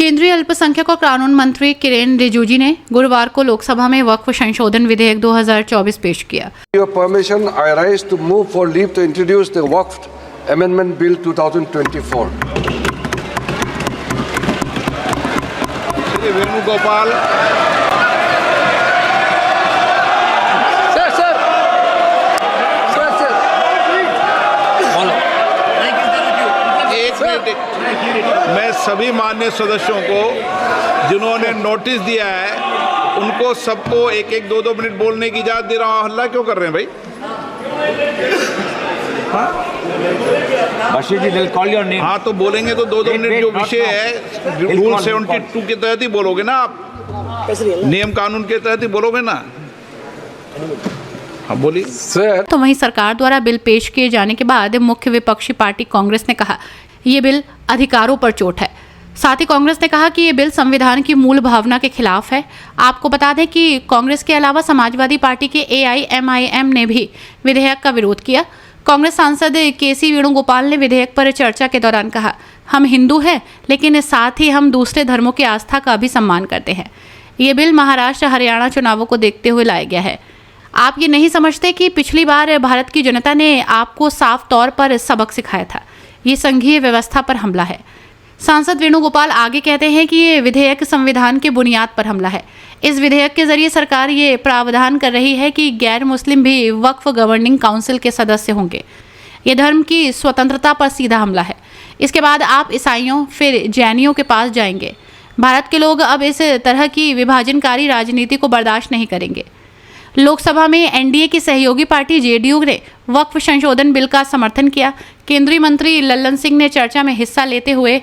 केंद्रीय अल्पसंख्यक और कानून मंत्री किरेन रिजिजू ने गुरुवार को लोकसभा में वक्फ संशोधन विधेयक 2024 पेश किया। Your permission, I rise to move for leave to introduce the Waqf Amendment Bill 2024. Shri Venugopal. मैं सभी माननीय सदस्यों को जिन्होंने नोटिस दिया है उनको सबको एक एक 2-2 मिनट बोलने की इजाजत दे रहा हूँ। हल्ला क्यों कर रहे हैं भाई? हाँ तो बोलेंगे तो 2-2 मिनट जो विषय है रूल 72 के तहत ही बोलोगे ना आप, नियम कानून के तहत ही बोलोगे ना। हाँ बोलिए सर। तो वहीं सरकार द्वारा बिल पेश किए जाने के बाद मुख्य विपक्षी पार्टी कांग्रेस ने कहा ये बिल अधिकारों पर चोट है। साथ ही कांग्रेस ने कहा कि ये बिल संविधान की मूल भावना के खिलाफ है। आपको बता दें कि कांग्रेस के अलावा समाजवादी पार्टी के AIMIM ने भी विधेयक का विरोध किया। कांग्रेस सांसद KC वेणुगोपाल ने विधेयक पर चर्चा के दौरान कहा, हम हिंदू हैं लेकिन साथ ही हम दूसरे धर्मों की आस्था का भी सम्मान करते हैं। ये बिल महाराष्ट्र हरियाणा चुनावों को देखते हुए लाया गया है। आप ये नहीं समझते कि पिछली बार भारत की जनता ने आपको साफ तौर पर सबक सिखाया था। ये संघीय व्यवस्था पर हमला है। सांसद वेणुगोपाल आगे कहते हैं कि ये विधेयक संविधान के बुनियाद पर हमला है। इस विधेयक के जरिए सरकार ये प्रावधान कर रही है कि गैर मुस्लिम भी वक्फ गवर्निंग काउंसिल के सदस्य होंगे। ये धर्म की स्वतंत्रता पर सीधा हमला है। इसके बाद आप ईसाइयों फिर जैनियों के पास जाएंगे। भारत के लोग अब इस तरह की विभाजनकारी राजनीति को बर्दाश्त नहीं करेंगे। लोकसभा में NDA की सहयोगी पार्टी JDU ने वक्फ संशोधन बिल का समर्थन किया। केंद्रीय मंत्री लल्लन सिंह ने चर्चा में हिस्सा लेते हुए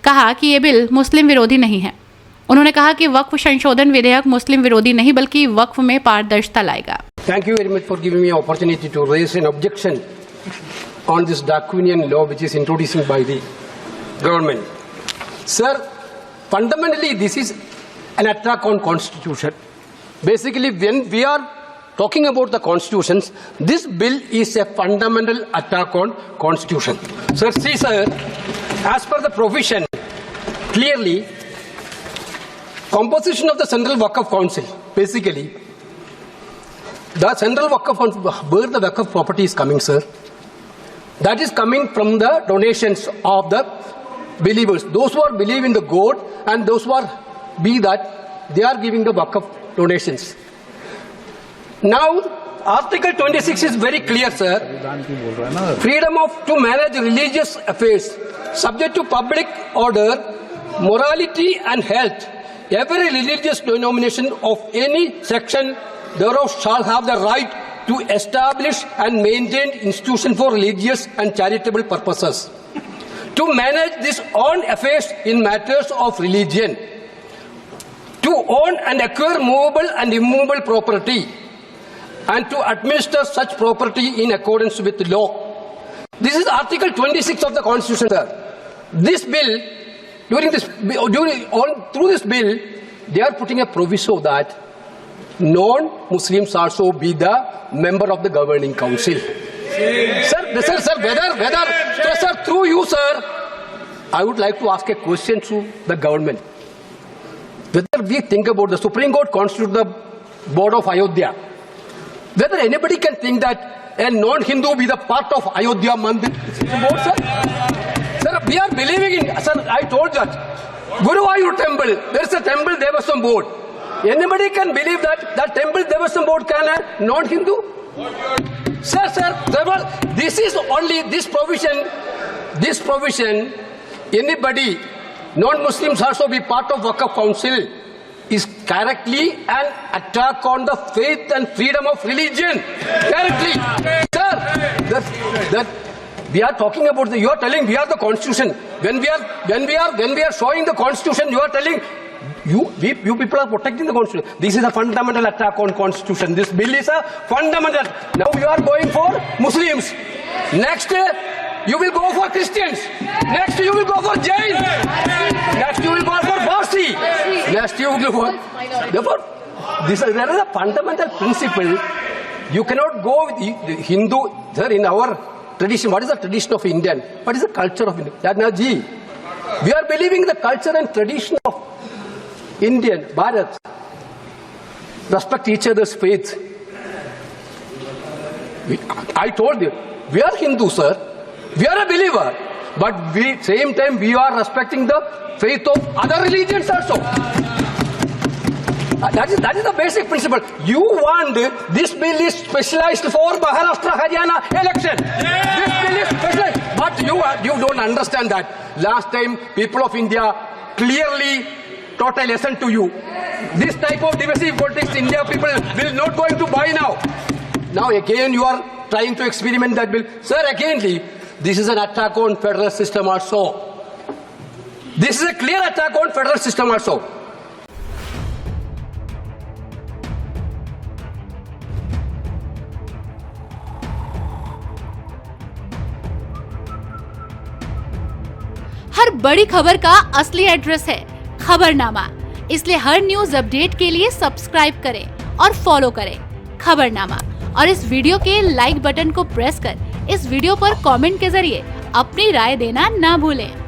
कहा कि ये बिल मुस्लिम विरोधी नहीं है। उन्होंने कहा कि वक्फ संशोधन विधेयक मुस्लिम विरोधी नहीं बल्कि वक्फ में पारदर्शिता लाएगा। Thank you very much for giving me an opportunity to raise an objection on this draconian law which is introduced by the government. Sir, fundamentally this is an attack on constitution. Basically, when we are talking about the constitutions, this bill is a fundamental attack on constitution. Sir, see sir, as per the provision, clearly, composition of the Central Waqf Council, basically, the Central Waqf Council, where the Waqf property is coming, sir, that is coming from the donations of the believers. Those who are believe in the God and those who are be that, they are giving the Waqf donations. Now, Article 26 is very clear, sir. Freedom to manage religious affairs, subject to public order, morality and health. Every religious denomination of any section thereof shall have the right to establish and maintain institutions for religious and charitable purposes. To manage this own affairs in matters of religion. To own and acquire movable and immovable property and to administer such property in accordance with the law. This is Article 26 of the Constitution, sir. This bill, through this bill, they are putting a proviso that non-Muslims also be the member of the governing council. Sir, through you, sir, I would like to ask a question to the government. Whether we think about the Supreme Court constitute the board of Ayodhya, whether anybody can think that a non-Hindu be the part of Ayodhya Mandir board, sir? Sir, we are believing in, sir, I told that Guruvayur temple, there is a temple Devastam board. Anybody can believe that that temple Devastam board can a non-Hindu? Sir, this is only this provision, anybody, non-Muslims also be part of Waqf Council is correctly an attack on the faith and freedom of religion. Correctly. Sir, that we are talking about you are telling we are the constitution. When we are showing the constitution, you are telling you people are protecting the constitution. This is a fundamental attack on constitution. This bill is a fundamental. Now you are going for Muslims. Next you will go for Christians. Next you will go for Jains. Next you will go for Parsi. Next you will go for. Therefore, there is a fundamental principle. You cannot go with Hindu. Sir, in our tradition, what is the tradition of Indian? What is the culture of India? We are believing the culture and tradition of Indian, Bharat. Respect each other's faith. I told you, we are Hindu, sir. We are a believer. But same time, we are respecting the faith of other religions also. That is the basic principle. You want this bill is specialized for Maharashtra, Haryana election. This bill is specialized. But you don't understand that. Last time, people of India clearly taught a lesson to you. This type of divisive politics, India people will not going to buy now. Now again, you are trying to experiment that bill. Sir, again, this is an attack on federal system also. This is a clear attack on federal system also. हर बड़ी खबर का असली address है खबरनामा, इसलिए हर news update के लिए subscribe करें और फॉलो करें खबरनामा। और इस वीडियो के लाइक बटन को प्रेस कर इस वीडियो पर कमेंट के जरिए अपनी राय देना ना भूलें।